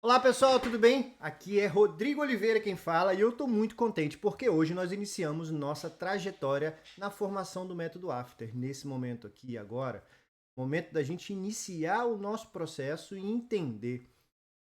Olá pessoal, tudo bem? Aqui é Rodrigo Oliveira quem fala e eu estou muito contente porque hoje nós iniciamos nossa trajetória na formação do método After. Nesse momento aqui e agora, momento da gente iniciar o nosso processo e entender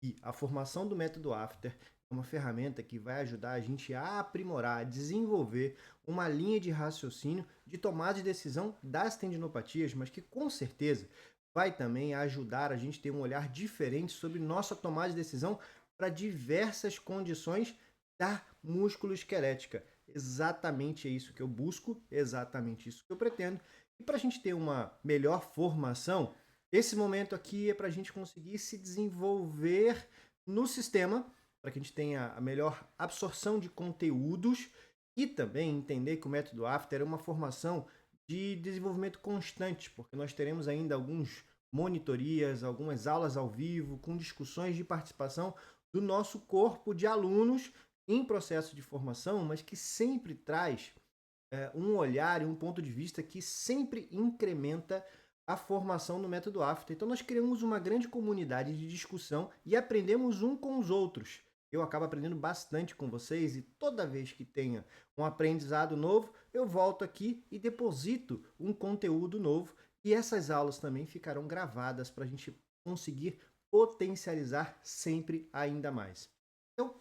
que a formação do método After é uma ferramenta que vai ajudar a gente a aprimorar, a desenvolver uma linha de raciocínio de tomada de decisão das tendinopatias, mas que com certeza vai também ajudar a gente a ter um olhar diferente sobre nossa tomada de decisão para diversas condições da músculo-esquelética. Exatamente é isso que eu busco, exatamente isso que eu pretendo. E para a gente ter uma melhor formação, esse momento aqui é para a gente conseguir se desenvolver no sistema, para que a gente tenha a melhor absorção de conteúdos e também entender que o método After é uma formação de desenvolvimento constante, porque nós teremos ainda alguns monitorias, algumas aulas ao vivo, com discussões de participação do nosso corpo de alunos em processo de formação, mas que sempre traz um olhar e um ponto de vista que sempre incrementa a formação no método After. Então nós criamos uma grande comunidade de discussão e aprendemos um com os outros. Eu acabo aprendendo bastante com vocês e toda vez que tenha um aprendizado novo, eu volto aqui e deposito um conteúdo novo e essas aulas também ficarão gravadas para a gente conseguir potencializar sempre ainda mais. Então,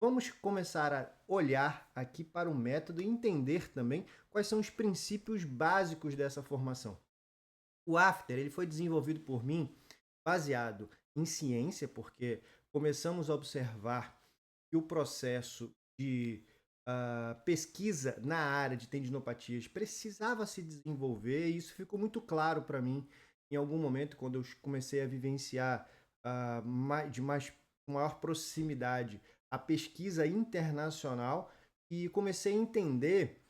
vamos começar a olhar aqui para o método e entender também quais são os princípios básicos dessa formação. O After ele foi desenvolvido por mim baseado em ciência, porque começamos a observar que o processo de pesquisa na área de tendinopatias precisava se desenvolver, e isso ficou muito claro para mim em algum momento, quando eu comecei a vivenciar de maior proximidade a pesquisa internacional e comecei a entender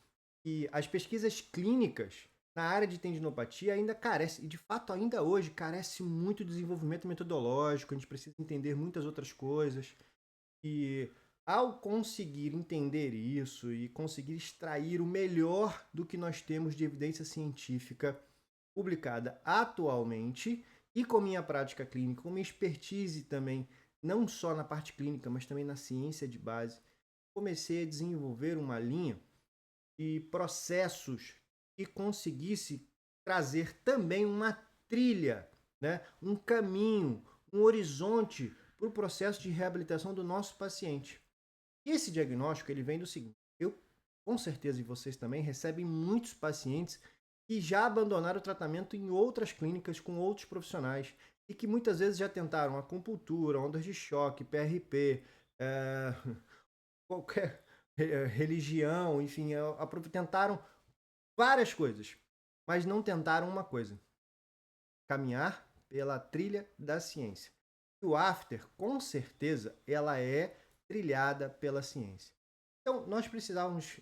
que as pesquisas clínicas na área de tendinopatia ainda carece, e de fato ainda hoje carece muito de desenvolvimento metodológico, a gente precisa entender muitas outras coisas. E ao conseguir entender isso e conseguir extrair o melhor do que nós temos de evidência científica publicada atualmente, e com minha prática clínica, com minha expertise também, não só na parte clínica, mas também na ciência de base, comecei a desenvolver uma linha de processos que conseguisse trazer também uma trilha, né? Um caminho, um horizonte para o processo de reabilitação do nosso paciente. E esse diagnóstico ele vem do seguinte: eu, com certeza, e vocês também, recebem muitos pacientes que já abandonaram o tratamento em outras clínicas com outros profissionais e que muitas vezes já tentaram acupuntura, ondas de choque, PRP, qualquer religião, enfim, tentaram várias coisas, mas não tentaram uma coisa: caminhar pela trilha da ciência. E o After, com certeza, ela é trilhada pela ciência. Então, nós precisávamos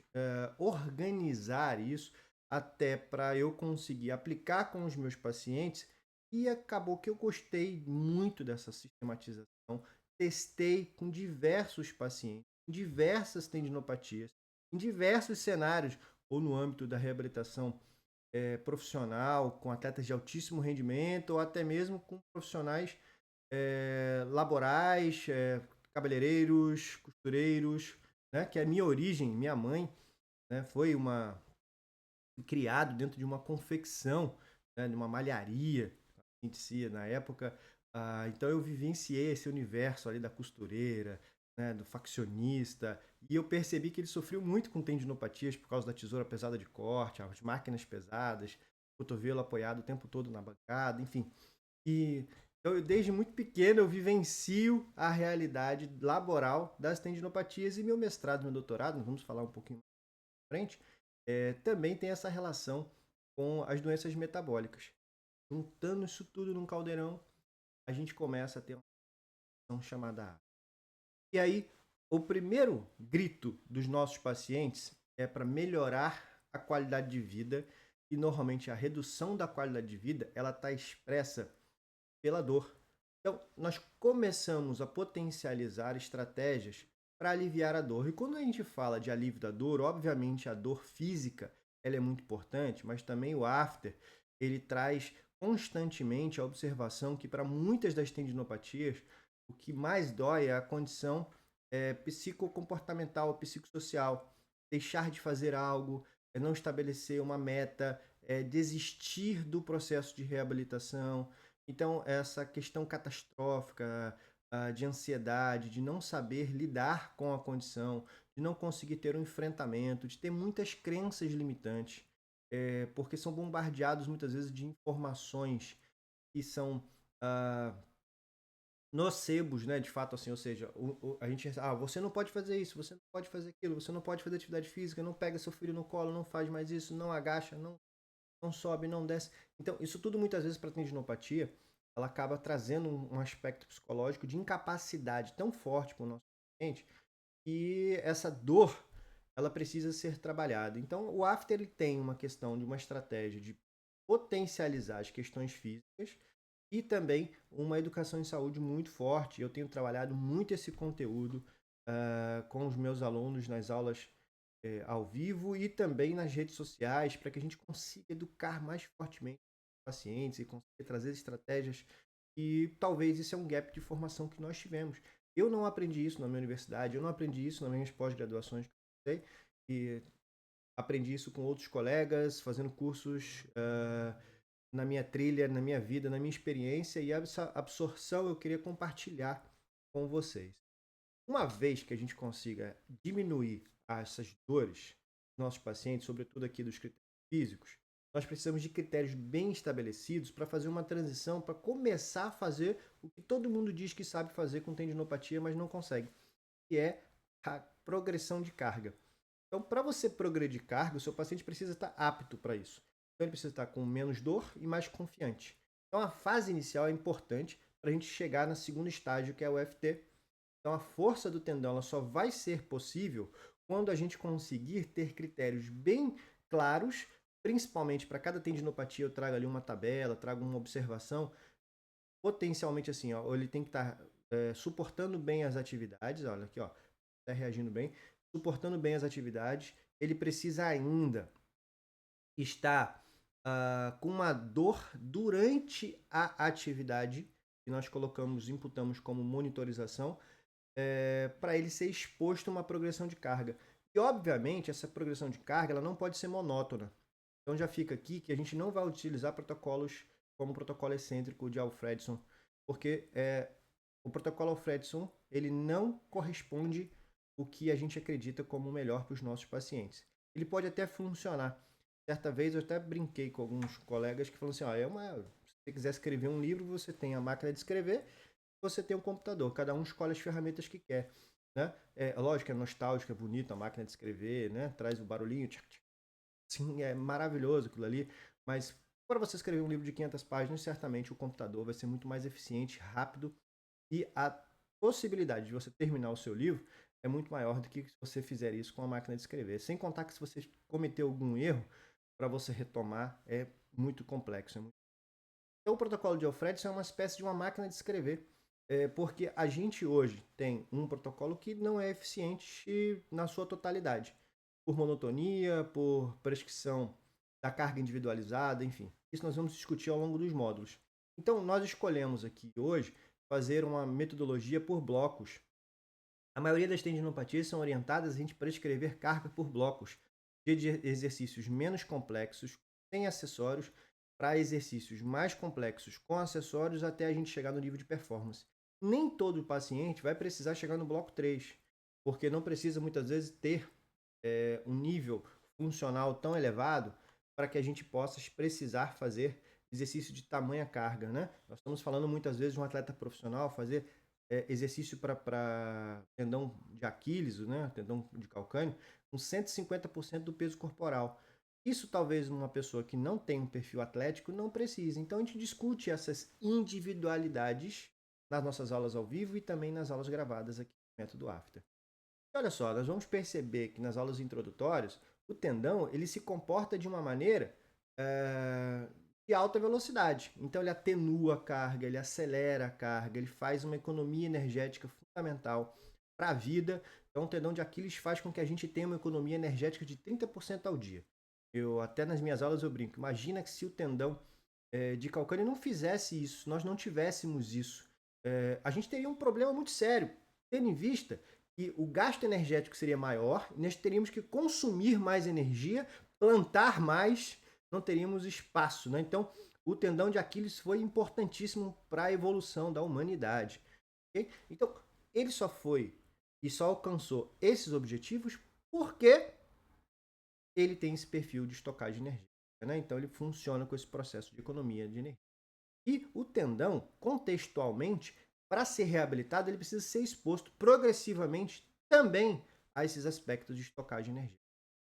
organizar isso até para eu conseguir aplicar com os meus pacientes, e acabou que eu gostei muito dessa sistematização. Testei com diversos pacientes, em diversas tendinopatias, em diversos cenários, ou no âmbito da reabilitação profissional, com atletas de altíssimo rendimento, ou até mesmo com profissionais laborais, cabeleireiros, costureiros, né? Que é a minha origem, minha mãe, né, foi criado dentro de uma confecção, né, de uma malharia, a gente dizia na época. Então eu vivenciei esse universo ali da costureira, né, do faccionista, e eu percebi que ele sofreu muito com tendinopatias por causa da tesoura pesada de corte, as máquinas pesadas, cotovelo apoiado o tempo todo na bancada, enfim. E então, desde muito pequeno, eu vivencio a realidade laboral das tendinopatias, e meu mestrado e meu doutorado, nós vamos falar um pouquinho mais à frente, também tem essa relação com as doenças metabólicas. Juntando isso tudo num caldeirão, a gente começa a ter uma situação chamada A. E aí, o primeiro grito dos nossos pacientes é para melhorar a qualidade de vida, e normalmente a redução da qualidade de vida ela está expressa pela dor. Então, nós começamos a potencializar estratégias para aliviar a dor. E quando a gente fala de alívio da dor, obviamente a dor física ela é muito importante, mas também o after ele traz constantemente a observação que para muitas das tendinopatias o que mais dói é a condição psicocomportamental, psicossocial. Deixar de fazer algo, não estabelecer uma meta, desistir do processo de reabilitação. Então, essa questão catastrófica, de ansiedade, de não saber lidar com a condição, de não conseguir ter um enfrentamento, de ter muitas crenças limitantes, porque são bombardeados muitas vezes de informações que são ah, nocebos, né? De fato, assim, ou seja, a gente, você não pode fazer isso, você não pode fazer aquilo, você não pode fazer atividade física, não pega seu filho no colo, não faz mais isso, não agacha, não sobe, não desce. Então, isso tudo muitas vezes para tendinopatia, ela acaba trazendo um aspecto psicológico de incapacidade tão forte para o nosso paciente que essa dor ela precisa ser trabalhada. Então, o after ele tem uma questão de uma estratégia de potencializar as questões físicas e também uma educação em saúde muito forte. Eu tenho trabalhado muito esse conteúdo com os meus alunos nas aulas ao vivo e também nas redes sociais para que a gente consiga educar mais fortemente os pacientes e consiga trazer estratégias. E talvez isso é um gap de formação que nós tivemos. Eu não aprendi isso na minha universidade, eu não aprendi isso nas minhas pós-graduações que eu sei, e aprendi isso com outros colegas, fazendo cursos na minha trilha, na minha vida, na minha experiência, e essa absorção eu queria compartilhar com vocês. Uma vez que a gente consiga diminuir essas dores dos nossos pacientes, sobretudo aqui dos critérios físicos, nós precisamos de critérios bem estabelecidos para fazer uma transição, para começar a fazer o que todo mundo diz que sabe fazer com tendinopatia, mas não consegue, que é a progressão de carga. Então, para você progredir carga, o seu paciente precisa estar apto para isso. Então, ele precisa estar com menos dor e mais confiante. Então, a fase inicial é importante para a gente chegar no segundo estágio, que é o FT. Então, a força do tendão ela só vai ser possível quando a gente conseguir ter critérios bem claros, principalmente para cada tendinopatia. Eu trago ali uma tabela, trago uma observação. Potencialmente assim, ó, ele tem que estar suportando bem as atividades. Olha aqui, ó, está reagindo bem, suportando bem as atividades. Ele precisa ainda estar com uma dor durante a atividade que nós imputamos como monitorização, para ele ser exposto a uma progressão de carga. E, obviamente, essa progressão de carga ela não pode ser monótona. Então, já fica aqui que a gente não vai utilizar protocolos como o protocolo excêntrico de Alfredson, porque o protocolo Alfredson ele não corresponde o que a gente acredita como melhor para os nossos pacientes. Ele pode até funcionar. Certa vez eu até brinquei com alguns colegas que falaram assim, se você quiser escrever um livro, você tem a máquina de escrever, você tem um computador, cada um escolhe as ferramentas que quer. Né? Lógico, é nostálgico, é bonito a máquina de escrever, né? Traz o barulhinho, tchac, tchac. Sim, é maravilhoso aquilo ali, mas para você escrever um livro de 500 páginas, certamente o computador vai ser muito mais eficiente, rápido, e a possibilidade de você terminar o seu livro é muito maior do que se você fizer isso com a máquina de escrever. Sem contar que se você cometeu algum erro, para você retomar é muito complexo. Então, o protocolo de Alfredson é uma espécie de uma máquina de escrever, porque a gente hoje tem um protocolo que não é eficiente na sua totalidade, por monotonia, por prescrição da carga individualizada, enfim. Isso nós vamos discutir ao longo dos módulos. Então, nós escolhemos aqui hoje fazer uma metodologia por blocos. A maioria das tendinopatias são orientadas a gente prescrever carga por blocos de exercícios menos complexos, sem acessórios, para exercícios mais complexos com acessórios até a gente chegar no nível de performance. Nem todo paciente vai precisar chegar no bloco 3, porque não precisa muitas vezes ter um nível funcional tão elevado para que a gente possa precisar fazer exercício de tamanha carga. Né? Nós estamos falando muitas vezes de um atleta profissional fazer exercício para tendão de Aquiles, né? Tendão de calcâneo, com 150% do peso corporal. Isso talvez uma pessoa que não tem um perfil atlético não precise. Então a gente discute essas individualidades nas nossas aulas ao vivo e também nas aulas gravadas aqui no Método After. E olha só, nós vamos perceber que nas aulas introdutórias o tendão ele se comporta de uma maneira de alta velocidade. Então ele atenua a carga, ele acelera a carga, ele faz uma economia energética fundamental para a vida. Então o tendão de Aquiles faz com que a gente tenha uma economia energética de 30% ao dia. Eu até nas minhas aulas eu brinco, imagina que se o tendão de calcâneo não fizesse isso, nós não tivéssemos isso. a gente teria um problema muito sério, tendo em vista que o gasto energético seria maior, nós teríamos que consumir mais energia, plantar mais, não teríamos espaço, né? Então, o tendão de Aquiles foi importantíssimo para a evolução da humanidade. Okay? Então, ele só foi e só alcançou esses objetivos porque ele tem esse perfil de estocagem de energia. Né? Então, ele funciona com esse processo de economia de energia. E o tendão, contextualmente, para ser reabilitado, ele precisa ser exposto progressivamente também a esses aspectos de estocagem de energia.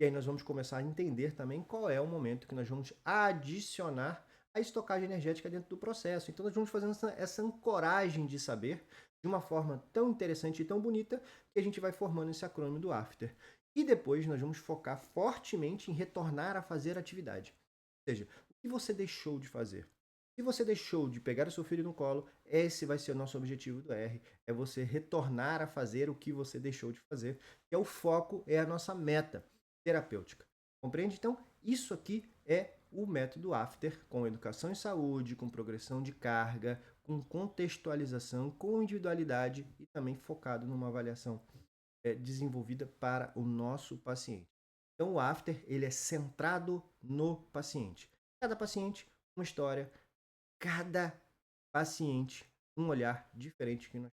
E aí nós vamos começar a entender também qual é o momento que nós vamos adicionar a estocagem energética dentro do processo. Então nós vamos fazendo essa ancoragem de saber de uma forma tão interessante e tão bonita que a gente vai formando esse acrônimo do AFTER. E depois nós vamos focar fortemente em retornar a fazer atividade. Ou seja, o que você deixou de fazer? Se você deixou de pegar o seu filho no colo, esse vai ser o nosso objetivo do R. É você retornar a fazer o que você deixou de fazer. Que é o foco, é a nossa meta terapêutica. Compreende? Então, isso aqui é o método AFTER, com educação em saúde, com progressão de carga, com contextualização, com individualidade e também focado numa avaliação desenvolvida para o nosso paciente. Então, o AFTER ele é centrado no paciente. Cada paciente, uma história, cada paciente, um olhar diferente que nós